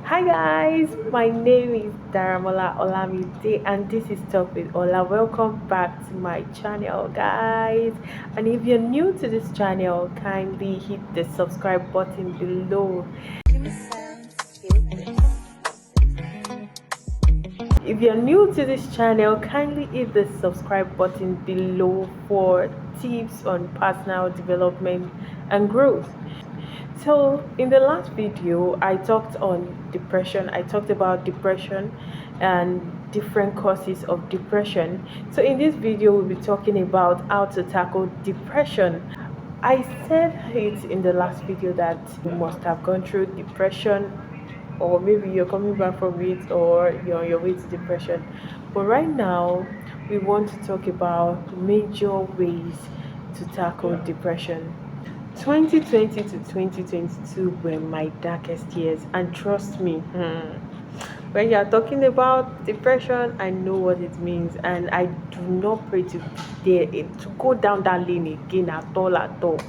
Hi guys, my name is Daramola Olamide and this is Talk with Ola. Welcome back to my channel guys. And if you're new to this channel, kindly hit the subscribe button below. If you're new to this channel, kindly hit the subscribe button below for tips on personal development and growth. So, in the last video, I talked on depression. I talked about depression and different causes of depression. So, in this video, we'll be talking about how to tackle depression. I said it in the last video that you must have gone through depression, or maybe you're coming back from it, or you're on your way to depression. But right now, we want to talk about major ways to tackle depression. 2020 to 2022 were my darkest years, and trust me, when you're talking about depression, I know what it means, and I do not pray to go down that lane again at all at all.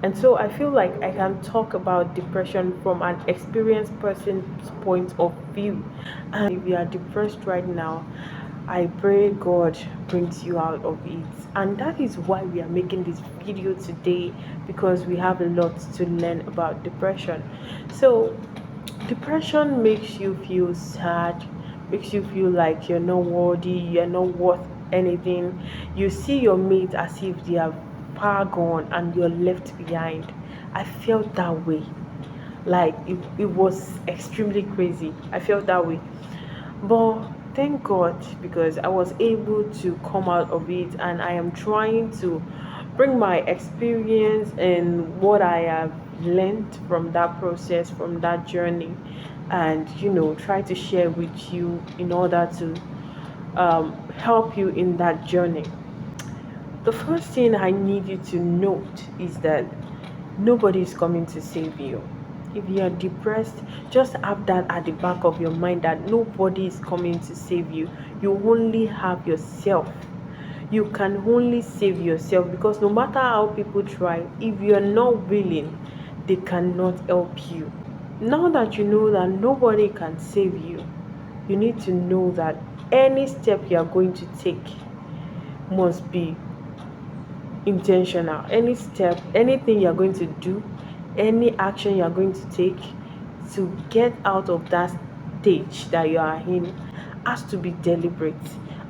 And so I feel like I can talk about depression from an experienced person's point of view. And if you are depressed right now, I pray God brings you out of it. And that is why we are making this video today, because we have a lot to learn about depression. So, depression makes you feel sad, makes you feel like you're not worthy, you're not worth anything. You see your mates as if they are far gone and you're left behind. I felt that way. Like it was extremely crazy. I felt that way. But thank God, because I was able to come out of it, and I am trying to bring my experience and what I have learned from that process, from that journey, and try to share with you in order to help you in that journey. The first thing I need you to note is that nobody is coming to save you. If you are depressed, just have that at the back of your mind that nobody is coming to save you. You only have yourself. You can only save yourself, because no matter how people try, if you are not willing, they cannot help you. Now that you know that nobody can save you, you need to know that any step you are going to take must be intentional. Any step, anything you're going to do, any action you're going to take to get out of that stage that you are in has to be deliberate,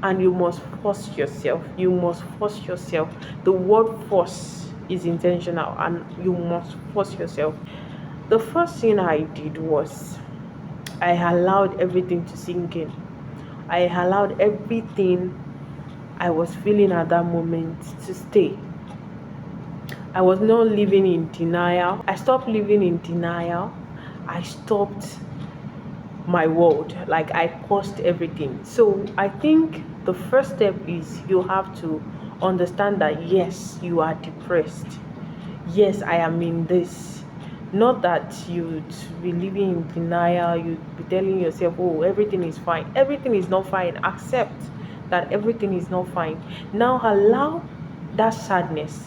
and you must force yourself. You must force yourself. The word force is intentional, and you must force yourself. The first thing I did was I allowed everything to sink in. I allowed everything I was feeling at that moment to stay. I was not living in denial. I stopped living in denial. I stopped my world. Like, I paused everything. So I think the first step is you have to understand that yes, you are depressed. Yes, I am in this. Not that you'd be living in denial, you'd be telling yourself, oh, everything is fine. Everything is not fine. Accept that everything is not fine. Now allow that sadness.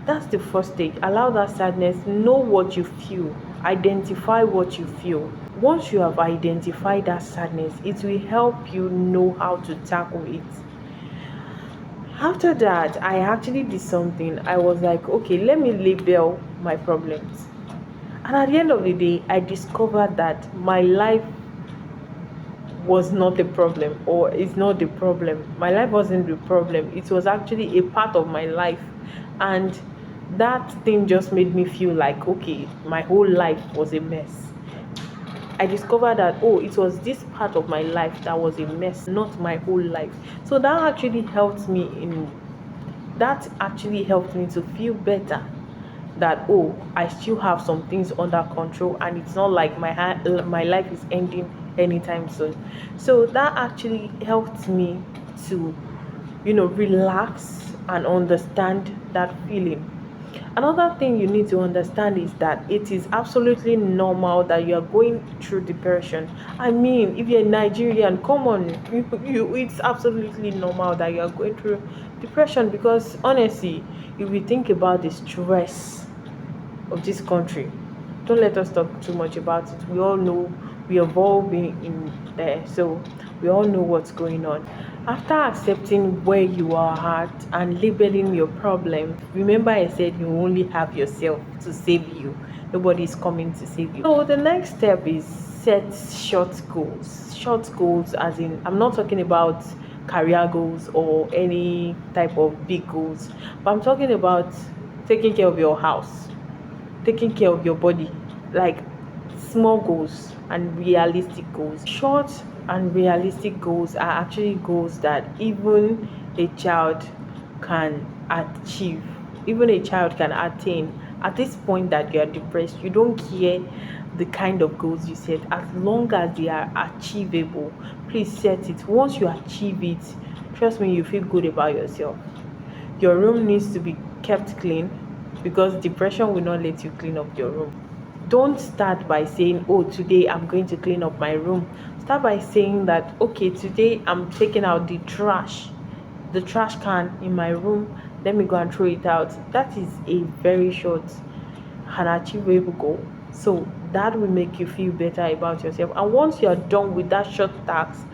That's the first stage. Allow that sadness. Know what you feel. Identify what you feel. Once you have identified that sadness, it will help you know how to tackle it. After that, I actually did something. I was like, okay, let me label my problems. And at the end of the day, I discovered that my life was not the problem, or is not the problem. My life wasn't the problem. It was actually a part of my life. And that thing just made me feel like, okay, my whole life was a mess. I discovered that, oh, it was this part of my life that was a mess, not my whole life. So that actually helped me to feel better, that, oh, I still have some things under control, and it's not like my life is ending anytime soon. So that actually helped me to relax and understand that feeling. Another thing you need to understand is that it is absolutely normal that you are going through depression. I mean, if you're Nigerian, come on, it's absolutely normal that you are going through depression, because honestly, if we think about the stress of this country, don't let us talk too much about it. We all know We have all been in there, so we all know what's going on. After accepting where you are at and labeling your problem, remember I said you only have yourself to save you. Nobody is coming to save you. So the next step is set short goals. Short goals, as in, I'm not talking about career goals or any type of big goals, but I'm talking about taking care of your house, taking care of your body, like small goals and realistic goals. Short and realistic goals are actually goals that even a child can achieve, even a child can attain. At this point that you are depressed, you don't care the kind of goals you set, as long as they are achievable. Please set it. Once you achieve it, trust me, you feel good about yourself. Your room needs to be kept clean, because depression will not let you clean up your room. Don't start by saying, oh, today I'm going to clean up my room. Start by saying that, okay, today I'm taking out the trash can in my room. Let me go and throw it out. That is a very short and achievable goal. So that will make you feel better about yourself. And once you're done with that short task,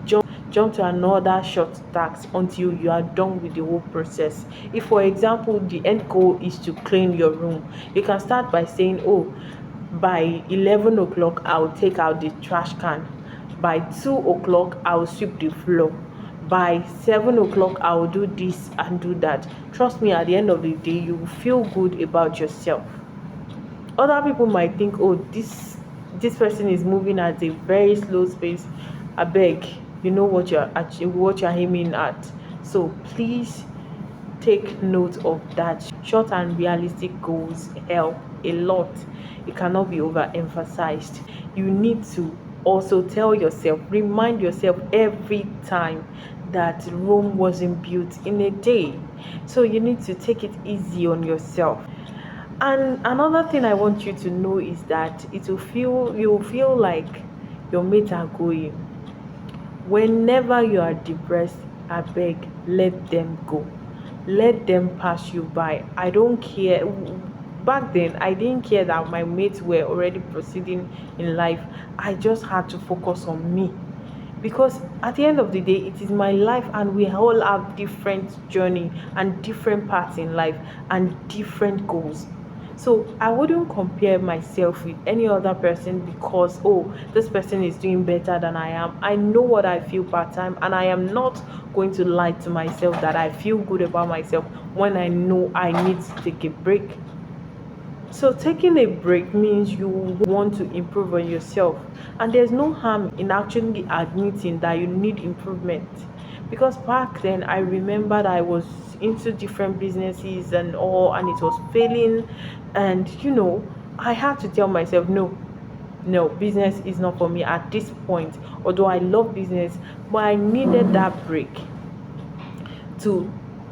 jump to another short task until you are done with the whole process. If, for example, the end goal is to clean your room, you can start by saying, oh, by 11 o'clock I'll take out the trash can, by 2 o'clock I'll sweep the floor, by 7 o'clock I'll do this and do that. Trust me, at the end of the day, you will feel good about yourself. Other people might think, oh, this person is moving at a very slow pace. I beg, you know what you're aiming at. So please take note of that. Short and realistic goals help a lot. It cannot be overemphasized. You need to also tell yourself, remind yourself every time that Rome wasn't built in a day. So you need to take it easy on yourself. And another thing I want you to know is that you will feel like your mates are going. Whenever you are depressed, I beg, let them go. Let them pass you by. I don't care. Back then, I didn't care that my mates were already proceeding in life. I just had to focus on me, because at the end of the day, it is my life, and we all have different journey and different paths in life and different goals. So I wouldn't compare myself with any other person because, oh, this person is doing better than I am. I know what I feel part time, and I am not going to lie to myself that I feel good about myself when I know I need to take a break. So taking a break means you want to improve on yourself, and there's no harm in actually admitting that you need improvement. Because back then I remembered I was into different businesses and all, and it was failing, and I had to tell myself, no, no, business is not for me at this point. Although I love business, but I needed that break to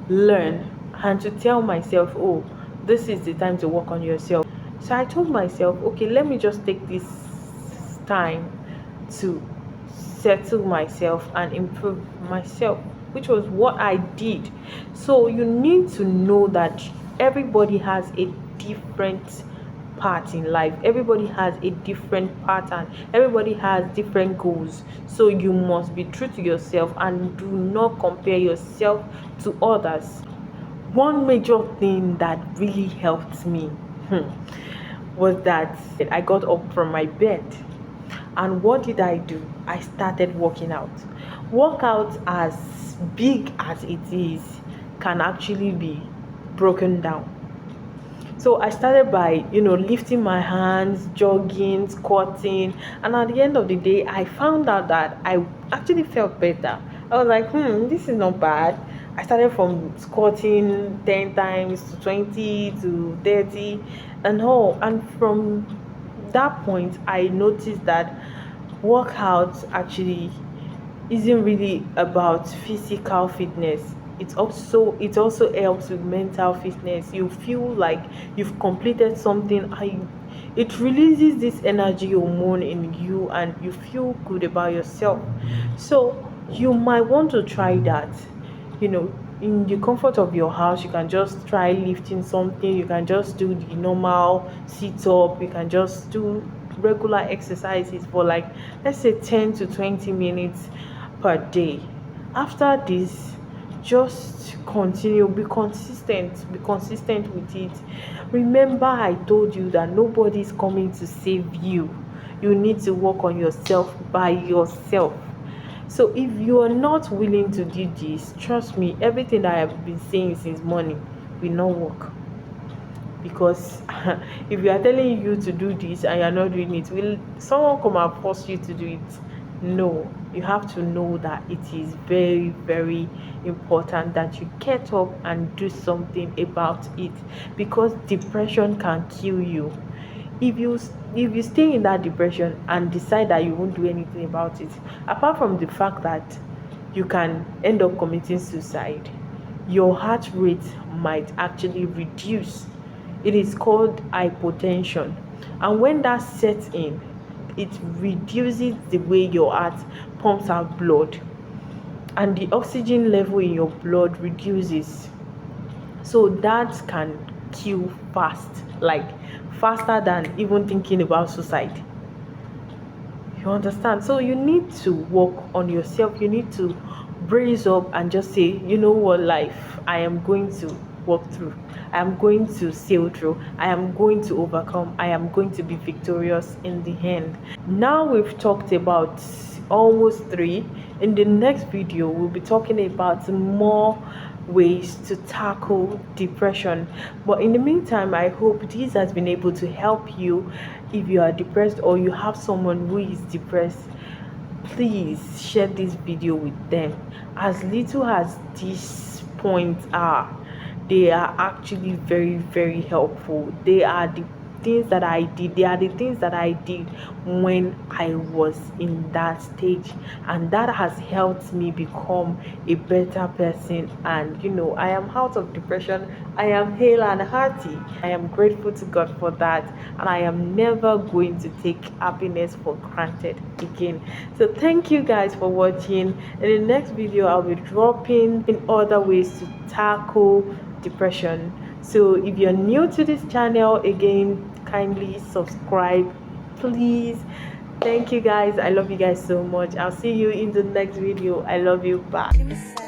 learn and to tell myself, oh, this is the time to work on yourself. So I told myself, okay, let me just take this time to settle myself and improve myself, which was what I did. So you need to know that everybody has a different part in life, everybody has a different pattern, everybody has different goals. So you must be true to yourself and do not compare yourself to others. One major thing that really helped me was that I got up from my bed. And what did I do? I started working out. Workout, as big as it is, can actually be broken down. So I started by, lifting my hands, jogging, squatting, and at the end of the day, I found out that I actually felt better. I was like, this is not bad. I started from squatting 10 times to 20 to 30 and all. And from that point, I noticed that workouts actually isn't really about physical fitness. It also helps with mental fitness. You feel like you've completed something. It releases this energy hormone in you, and you feel good about yourself. So you might want to try that. you know in the comfort of your house, you can just try lifting something. You can just do the normal sit up. You can just do regular exercises for like, let's say, 10 to 20 minutes per day. After this, just continue, be consistent with it. Remember, I told you that nobody is coming to save you. You need to work on yourself by yourself. So if you are not willing to do this, trust me, everything that I have been saying since morning will not work. Because if you are telling you to do this and you're not doing it, will someone come and force you to do it? No. You have to know that it is very, very important that you get up and do something about it, because depression can kill you. If you stay in that depression and decide that you won't do anything about it, apart from the fact that you can end up committing suicide, your heart rate might actually reduce. It is called hypotension, and when that sets in, it reduces the way your heart pumps out blood, and the oxygen level in your blood reduces. So that can kill fast, like faster than even thinking about suicide. You understand? So you need to work on yourself. You need to brace up and just say, you know what, life, I am going to work through. I am going to sail through. I am going to overcome. I am going to be victorious in the end. Now we've talked about almost three. In the next video, we'll be talking about more ways to tackle depression. But in the meantime, I hope this has been able to help you. If you are depressed or you have someone who is depressed, please share this video with them. As little as these points are, they are actually very, very helpful. They are the things that I did. They are the things that I did when I was in that stage, and that has helped me become a better person. And I am out of depression. I am hale and hearty. I am grateful to God for that, and I am never going to take happiness for granted again. So thank you guys for watching. In the next video, I'll be dropping in other ways to tackle depression. So if you're new to this channel, again, kindly subscribe, please. Thank you guys. I love you guys so much. I'll see you in the next video. I love you. Bye.